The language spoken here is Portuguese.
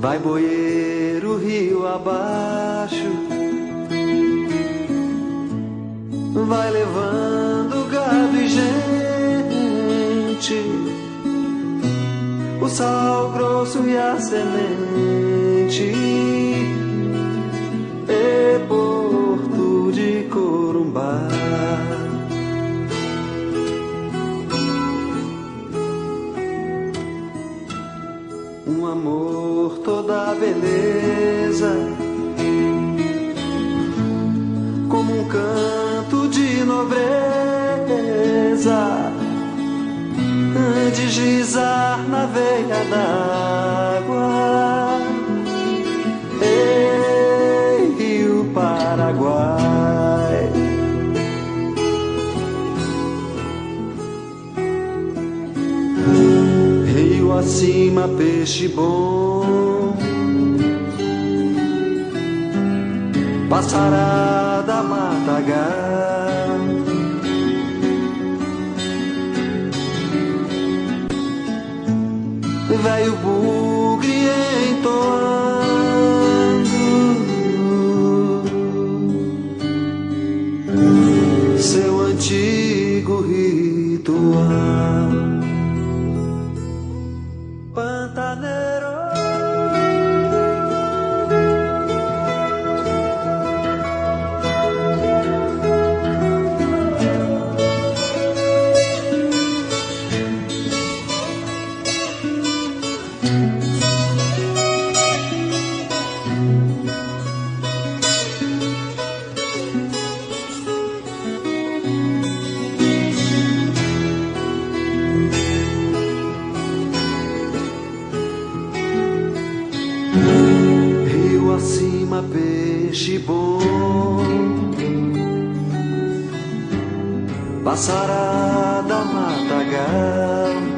Vai boieiro rio abaixo, vai levando gado e gente, o sal grosso e a semente, e Porto de Corumbá. Um amor, toda beleza, como um canto de nobreza, deslizar na veia d'água. Ei, Rio Paraguai. Rio acima, peixe bom, passará da matagal. Velho bugre entoando seu antigo ritual. Pantaneiro, rio acima, peixe bom, passará da matagal.